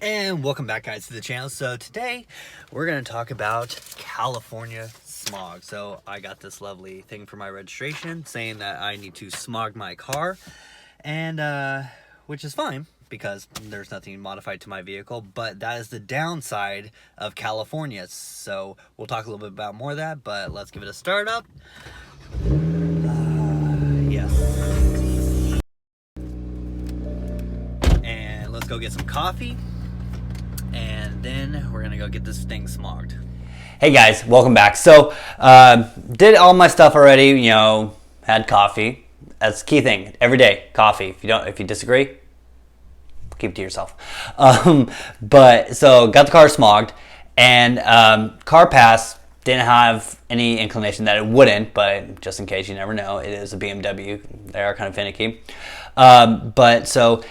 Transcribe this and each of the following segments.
And welcome back, guys, to the channel. So today we're going to talk about California smog. So I got this lovely thing for my registration saying that I need to smog my car, and which is fine because there's nothing modified to my vehicle, but that is the downside of California. So we'll talk a little bit about more of that, but let's give it a start up. Yes. And let's go get some coffee. And then we're gonna go get this thing smogged. Hey guys, welcome back. So did all my stuff already, had coffee. That's the key thing. Every day, coffee. If you disagree, keep it to yourself. But so got the car smogged, and car pass didn't have any inclination that it wouldn't, but just in case, you never know, it is a BMW. They are kind of finicky. But so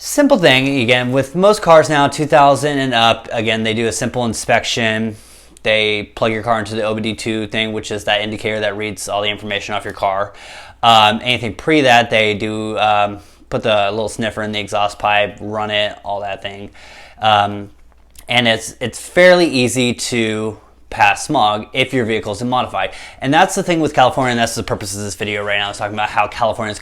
simple thing, again, with most cars now, 2000 and up, again, they do a simple inspection. They plug your car into the OBD2 thing, which is that indicator that reads all the information off your car. Anything pre that, they do put the little sniffer in the exhaust pipe, run it, all that thing. And it's fairly easy to pass smog if your vehicle is modified. And that's the thing with California, and that's the purpose of this video right now. I was talking about how California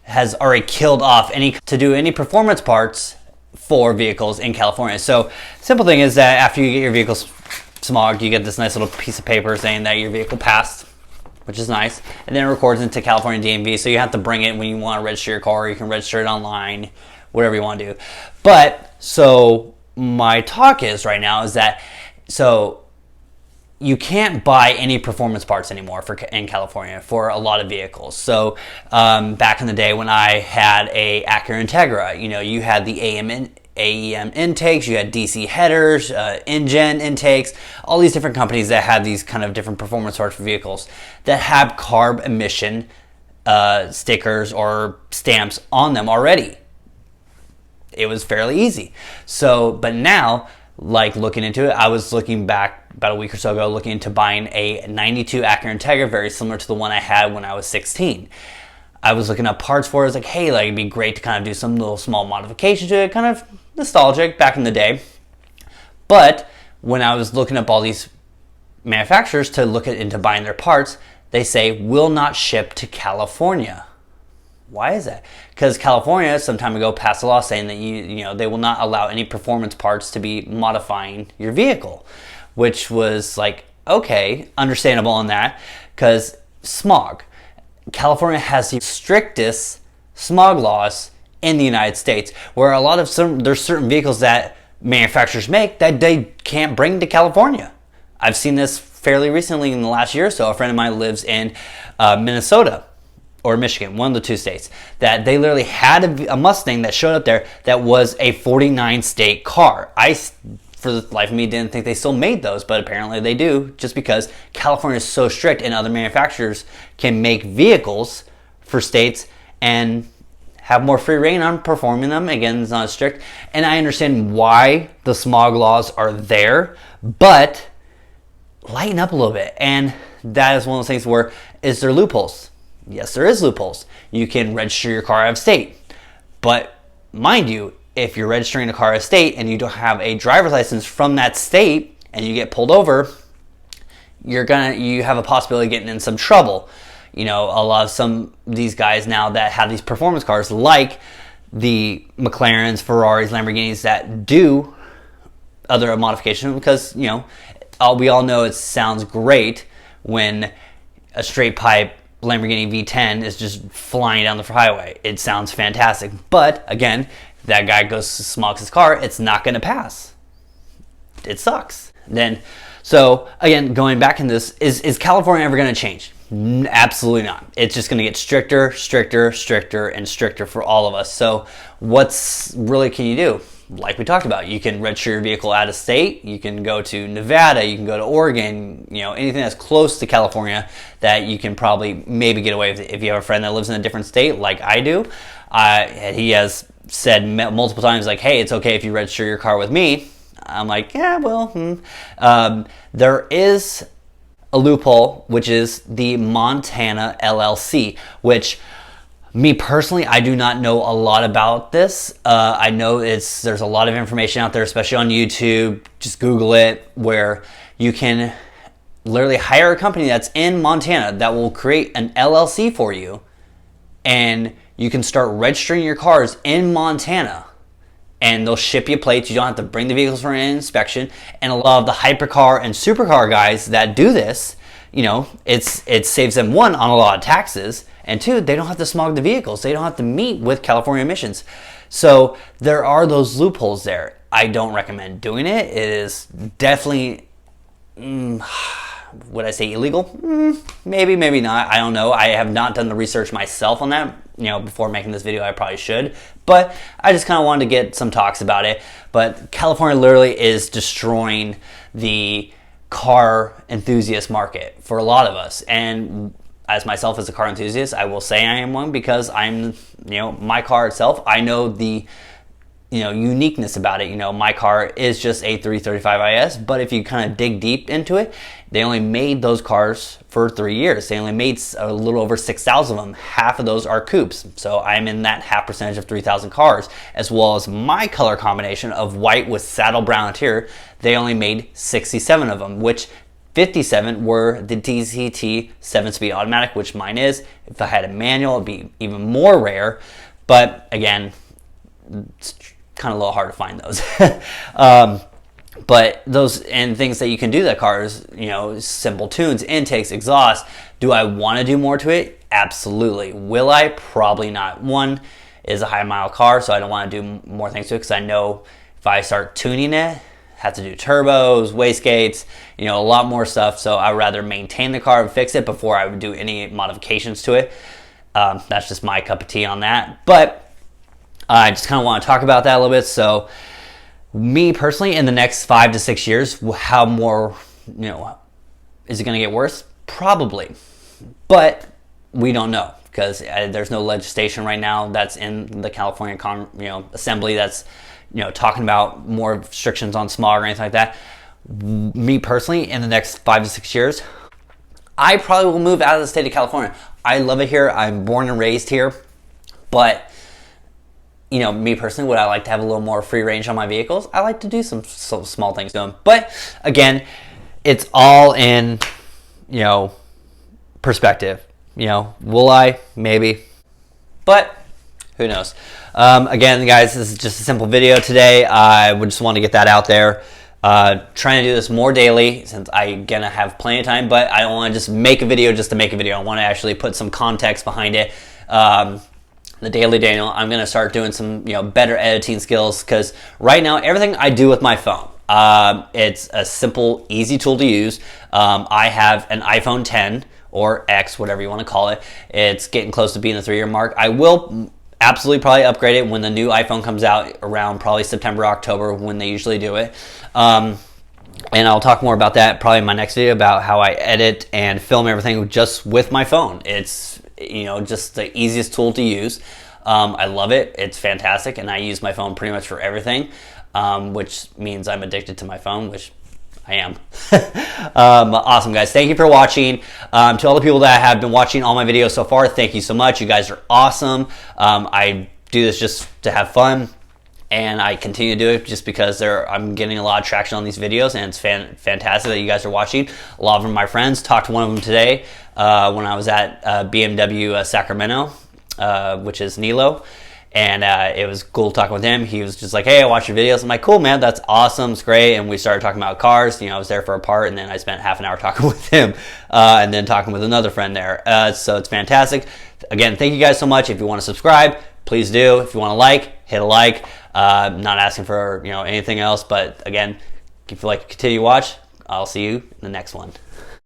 has already killed off any performance parts for vehicles in California. So simple thing is that after you get your vehicle smogged, you get this nice little piece of paper saying that your vehicle passed, which is nice, and then it records into California DMV. So you have to bring it when you want to register your car. You can register it online, whatever you want to do. But so my talk is right now is that you can't buy any performance parts anymore in California for a lot of vehicles. So back in the day when I had a Acura Integra, you had the AEM intakes, you had DC headers, InGen intakes, all these different companies that had these kind of different performance parts for vehicles that have carb emission stickers or stamps on them already. It was fairly easy. So, but now, like looking into it, I was looking back about a week or so ago, looking into buying a 92 Acura Integra, very similar to the one I had when I was 16. I was looking up parts for it. I was like, hey, it'd be great to kind of do some little small modifications to it, kind of nostalgic back in the day. But when I was looking up all these manufacturers to look into buying their parts, they say will not ship to California. Why is that? Because California some time ago passed a law saying that they will not allow any performance parts to be modifying your vehicle, which was like, okay, understandable on that, because smog. California has the strictest smog laws in the United States, where there's certain vehicles that manufacturers make that they can't bring to California. I've seen this fairly recently in the last year or so. A friend of mine lives in Minnesota or Michigan, one of the two states, that they literally had a Mustang that showed up there that was a 49 state car. I, for the life of me, didn't think they still made those, but apparently they do, just because California is so strict and other manufacturers can make vehicles for states and have more free reign on performing them. Again, it's not as strict. And I understand why the smog laws are there, but lighten up a little bit. And that is one of those things where, is there loopholes? Yes, there is loopholes. You can register your car out of state. But mind you, if you're registering a car out of state and you don't have a driver's license from that state and you get pulled over, you have a possibility of getting in some trouble. A lot of these guys now that have these performance cars, like the McLarens, Ferraris, Lamborghinis, that do other modifications, because we all know it sounds great when a straight pipe Lamborghini V10 is just flying down the highway. It sounds fantastic, but again, that guy goes to smogs his car, it's not going to pass. It sucks. So again, going back in this, is California ever going to change? Absolutely not. It's just going to get stricter, stricter, stricter, and stricter for all of us. So what's really can you do? Like we talked about, you can register your vehicle out of state. You can go to Nevada. You can go to Oregon. Anything that's close to California that you can probably maybe get away with. If you have a friend that lives in a different state, like I do, he has said multiple times, like, hey, it's okay if you register your car with me. I'm like, yeah, well, there is a loophole, which is the Montana LLC, which Me personally, I do not know a lot about this. I know there's a lot of information out there, especially on YouTube. Just Google it, where you can literally hire a company that's in Montana that will create an LLC for you, and you can start registering your cars in Montana, and they'll ship you plates. You don't have to bring the vehicles for an inspection. And a lot of the hypercar and supercar guys that do this, you know, it saves them, one, on a lot of taxes, and two, they don't have to smog the vehicles. They don't have to meet with California emissions. So there are those loopholes there. I don't recommend doing it. It is definitely, would I say illegal? Maybe, maybe not. I don't know. I have not done the research myself on that. You know, before making this video, I probably should. But I just kind of wanted to get some talks about it. But California literally is destroying the car enthusiast market for a lot of us. And as myself as a car enthusiast, I will say I am one, because I'm, you know, my car itself, I know the, you know, uniqueness about it. You know, my car is just a 335IS, but if you kind of dig deep into it, they only made those cars for 3 years. They only made a little over 6,000 of them. Half of those are coupes. So I'm in that half percentage of 3,000 cars, as well as my color combination of white with saddle brown interior. They only made 67 of them, which 57 were the DCT 7-speed automatic, which mine is. If I had a manual, it'd be even more rare. But again, it's kind of a little hard to find those. But those and things that you can do to that car is, you know, simple tunes, intakes, exhaust. Do I want to do more to it? Absolutely. Will I? Probably not. One is a high mile car, so I don't want to do more things to it, because I know if I start tuning it, have to do turbos, wastegates, you know, a lot more stuff. So I'd rather maintain the car and fix it before I would do any modifications to it. That's just my cup of tea on that. But I just kind of want to talk about that a little bit. So me personally, in the next 5 to 6 years, how more, you know, is it going to get worse? Probably. But we don't know, because there's no legislation right now that's in the California Assembly that's, you know, talking about more restrictions on smog or anything like that. Me personally, in the next 5 to 6 years, I probably will move out of the state of California. I love it here. I'm born and raised here. But, you know, me personally, would I like to have a little more free range on my vehicles? I like to do some small things to them. But again, it's all in, you know, perspective. You know, will I? Maybe. But who knows? Again, guys, this is just a simple video today. I would just want to get that out there. Trying to do this more daily, since I'm gonna have plenty of time, but I don't want to just make a video just to make a video. I want to actually put some context behind it. The Daily Daniel, I'm gonna start doing some, you know, better editing skills, because right now everything I do with my phone, it's a simple, easy tool to use. I have an iPhone 10 or X, whatever you want to call it. It's getting close to being the 3-year mark. I will absolutely probably upgrade it when the new iPhone comes out around probably September, October, when they usually do it. And I'll talk more about that probably in my next video, about how I edit and film everything just with my phone. It's, you know, just the easiest tool to use. I love it. It's fantastic, and I use my phone pretty much for everything, which means I'm addicted to my phone, which I am. Awesome, guys. Thank you for watching. To all the people that have been watching all my videos so far, thank you so much. You guys are awesome. I do this just to have fun, and I continue to do it just because I'm getting a lot of traction on these videos, and it's fantastic that you guys are watching. A lot of them are my friends. Talked to one of them today when I was at BMW Sacramento, which is Nilo. And it was cool talking with him. He was just like, hey, I watched your videos. I'm like, cool, man, that's awesome. It's great. And we started talking about cars. You know, I was there for a part, and then I spent half an hour talking with him, and then talking with another friend there. So it's fantastic. Again, thank you guys so much. If you want to subscribe, please do. If you want to like, hit a like. Not asking for, you know, anything else. But again, if you like to continue to watch, I'll see you in the next one.